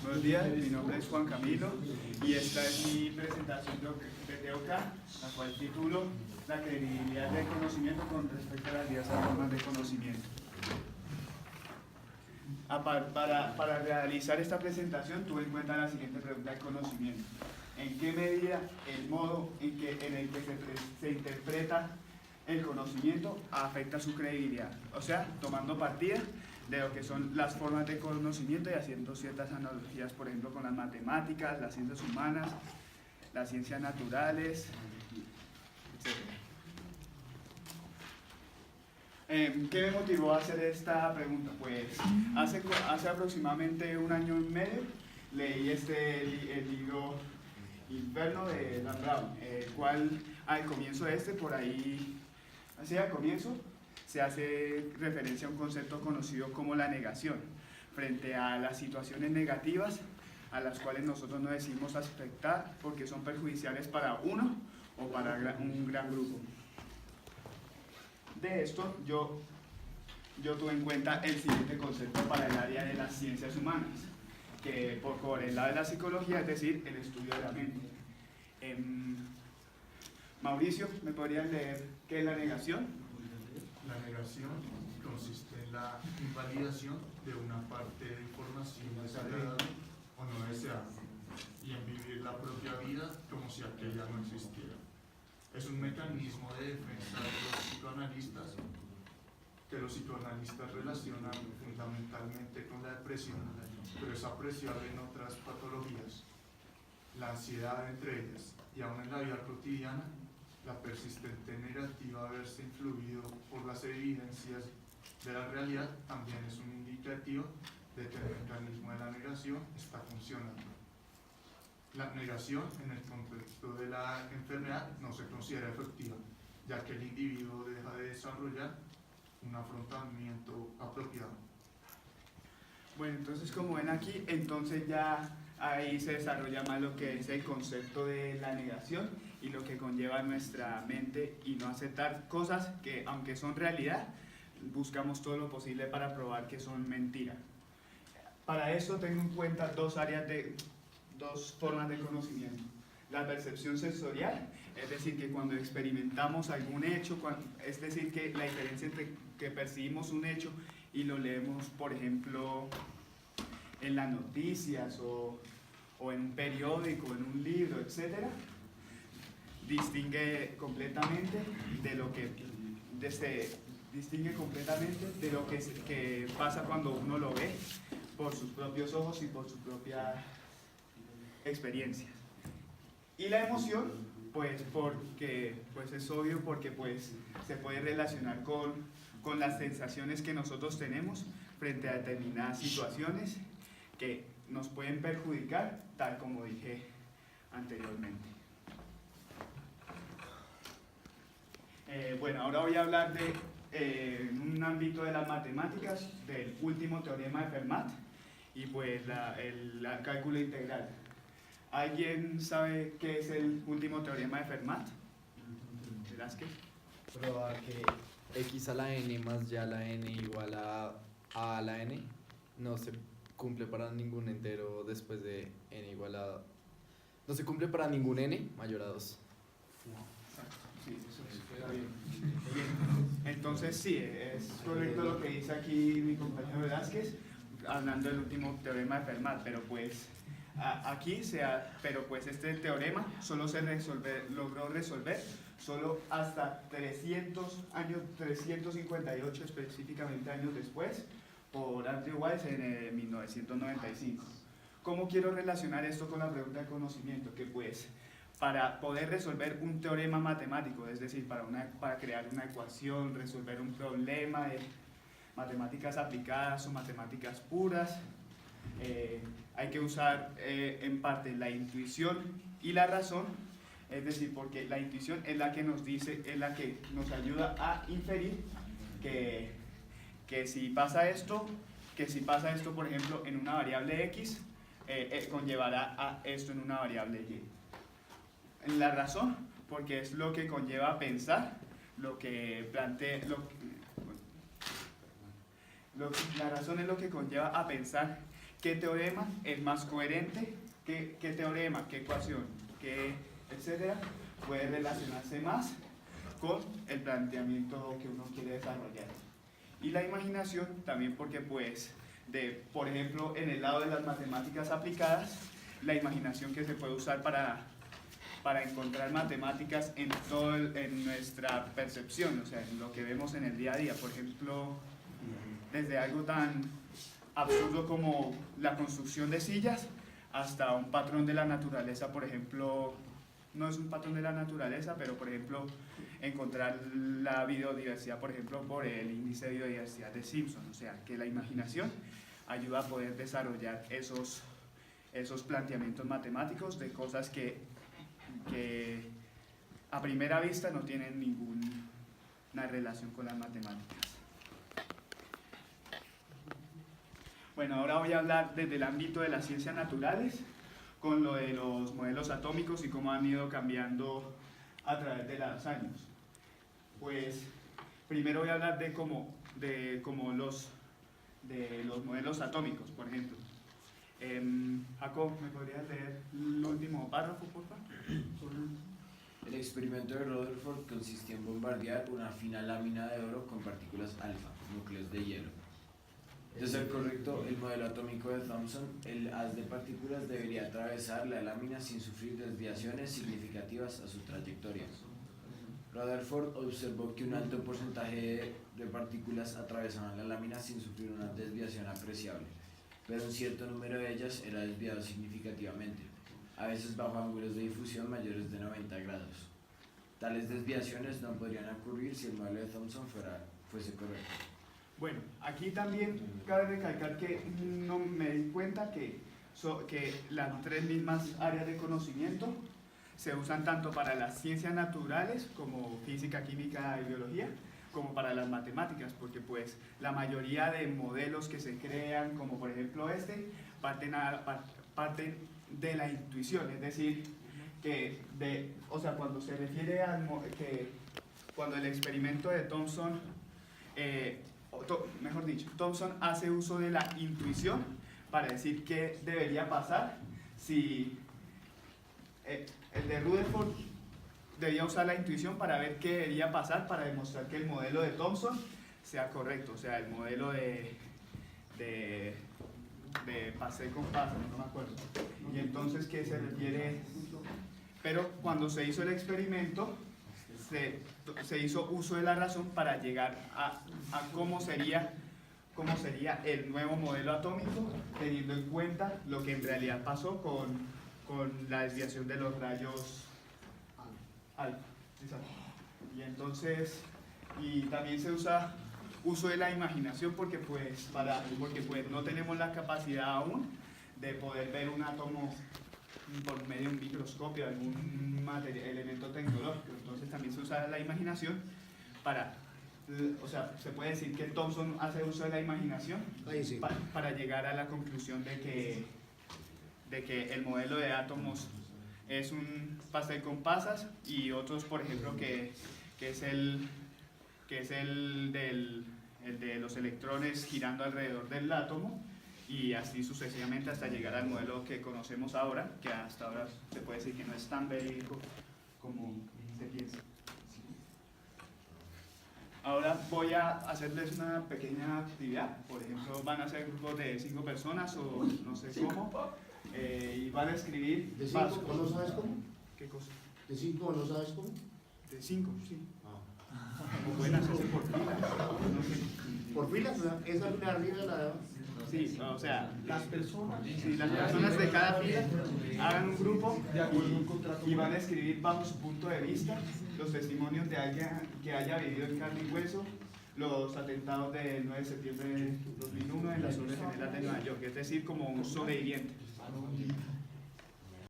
Buenos días, mi nombre es Juan Camilo y esta es mi presentación de TOK, la cual titulo La credibilidad del conocimiento con respecto a las diversas formas de conocimiento. Para realizar esta presentación tuve en cuenta la siguiente pregunta de conocimiento. ¿En qué medida el modo en el que se interpreta el conocimiento afecta su credibilidad? O sea, tomando partida de lo que son las formas de conocimiento y haciendo ciertas analogías, por ejemplo, con las matemáticas, las ciencias humanas, las ciencias naturales, etc. ¿Qué me motivó a hacer esta pregunta? Pues hace aproximadamente un año y medio leí el libro Inferno de Dan Brown, el cual al comienzo por ahí, así al comienzo, se hace referencia a un concepto conocido como la negación, frente a las situaciones negativas a las cuales nosotros no decidimos aceptar porque son perjudiciales para uno o para un gran grupo. De esto yo tuve en cuenta el siguiente concepto para el área de las ciencias humanas, que por el lado de la psicología, es decir, el estudio de la mente. Mauricio, ¿me podrías leer qué es la negación? La negación consiste en la invalidación de una parte de información desagradable o no deseada y en vivir la propia vida como si aquella no existiera. Es un mecanismo de defensa de los psicoanalistas que los psicoanalistas relacionan fundamentalmente con la depresión, pero es apreciable en otras patologías, la ansiedad entre ellas, y aún en la vida cotidiana, la persistente negativa a verse influido por las evidencias de la realidad también es un indicativo de que el mecanismo de la negación está funcionando. La negación en el contexto de la enfermedad no se considera efectiva, ya que el individuo deja de desarrollar un afrontamiento apropiado. Bueno, entonces como ven aquí, entonces ya ahí se desarrolla más lo que es el concepto de la negación y lo que conlleva nuestra mente y no aceptar cosas que, aunque son realidad, buscamos todo lo posible para probar que son mentira. Para eso tengo en cuenta dos formas de conocimiento. La percepción sensorial, es decir, que cuando experimentamos algún hecho, es decir, que la diferencia entre que percibimos un hecho y lo leemos, por ejemplo, en las noticias o en un periódico, en un libro, etc., distingue completamente de lo que que pasa cuando uno lo ve por sus propios ojos y por sus propias experiencias. Y la emoción, pues es obvio porque se puede relacionar con las sensaciones que nosotros tenemos frente a determinadas situaciones que nos pueden perjudicar, tal como dije anteriormente. Bueno, ahora voy a hablar en un ámbito de las matemáticas, del último teorema de Fermat y pues el cálculo integral. ¿Alguien sabe qué es el último teorema de Fermat? ¿Velázquez? Probar que x a la n más y a la n igual a la n no se cumple para ningún entero después de n igual a... No se cumple para ningún n mayor a 2. Sí, eso está bien. Entonces sí, es correcto lo que dice aquí mi compañero Velázquez, hablando del último teorema de Fermat, pero pues este teorema solo logró resolver solo hasta 358 específicamente años después por Andrew Wiles en 1995. ¿Cómo quiero relacionar esto con la pregunta de conocimiento? Que pues para poder resolver un teorema matemático, es decir, para crear una ecuación, resolver un problema de matemáticas aplicadas o matemáticas puras, hay que usar en parte la intuición y la razón, es decir, porque la intuición es la que nos ayuda a inferir que si pasa esto, por ejemplo, en una variable x, conllevará a esto en una variable y. La razón, porque es lo que conlleva a pensar, la razón es lo que conlleva a pensar qué teorema es más coherente, qué teorema, qué ecuación, qué etcétera, puede relacionarse más con el planteamiento que uno quiere desarrollar. Y la imaginación también porque pues, por ejemplo, en el lado de las matemáticas aplicadas, la imaginación que se puede usar para encontrar matemáticas en nuestra percepción, o sea, en lo que vemos en el día a día. Por ejemplo, desde algo tan absurdo como la construcción de sillas hasta un patrón de la naturaleza, por ejemplo, no es un patrón de la naturaleza, pero por ejemplo, encontrar la biodiversidad, por ejemplo, por el índice de biodiversidad de Simpson. O sea, que la imaginación ayuda a poder desarrollar esos planteamientos matemáticos de cosas que a primera vista no tienen ninguna relación con las matemáticas. Bueno, ahora voy a hablar desde el ámbito de las ciencias naturales, con lo de los modelos atómicos y cómo han ido cambiando a través de los años. Pues primero voy a hablar de los modelos atómicos, por ejemplo. Jacob, ¿me podrías leer el último párrafo, por favor? El experimento de Rutherford consistía en bombardear una fina lámina de oro con partículas alfa, núcleos de hielo. De ser correcto el modelo atómico de Thomson, el haz de partículas debería atravesar la lámina sin sufrir desviaciones significativas a su trayectoria. Rutherford observó que un alto porcentaje de partículas atravesaban la lámina sin sufrir una desviación apreciable, pero un cierto número de ellas era desviado significativamente, a veces bajo ángulos de difusión mayores de 90 grados. Tales desviaciones no podrían ocurrir si el modelo de Thomson fuese correcto. Bueno, aquí también cabe recalcar que no me di cuenta que las tres mismas áreas de conocimiento se usan tanto para las ciencias naturales como física, química y biología, como para las matemáticas, porque pues la mayoría de modelos que se crean, como por ejemplo parten de la intuición, es decir, cuando se refiere cuando el experimento de Thomson, Thomson hace uso de la intuición para decir qué debería pasar si el de Rutherford debía usar la intuición para ver qué debería pasar para demostrar que el modelo de Thomson sea correcto, o sea, el modelo de pasé con paso, no me acuerdo. Y entonces, ¿qué se refiere? Pero cuando se hizo el experimento, se hizo uso de la razón para llegar a cómo sería el nuevo modelo atómico, teniendo en cuenta lo que en realidad pasó con la desviación de los rayos alfa. Y también se usa uso de la imaginación porque no tenemos la capacidad aún de poder ver un átomo por medio de un microscopio, algún elemento tecnológico. Entonces también se usa la imaginación se puede decir que Thomson hace uso de la imaginación para llegar a la conclusión de que el modelo de átomos es un pastel con pasas, y otros, por ejemplo, que es el de los electrones girando alrededor del átomo, y así sucesivamente hasta llegar al modelo que conocemos ahora, que hasta ahora se puede decir que no es tan verídico como se piensa. Ahora voy a hacerles una pequeña actividad. Por ejemplo, van a ser grupos de 5 personas o no sé cómo, y van a escribir... ¿De 5 o no sabes cómo? ¿Qué cosa? ¿De 5 o no sabes cómo? De 5, sí. O pueden hacerse por filas. No sé. ¿Por filas? ¿Esa es la arriba de la de abajo? Sí, o sea, las personas de cada fila hagan un grupo y van a escribir bajo su punto de vista los testimonios de alguien que haya vivido en carne y hueso los atentados del 9 de septiembre de 2001 en las zonas gemelas de Nueva York, es decir, como un sobreviviente.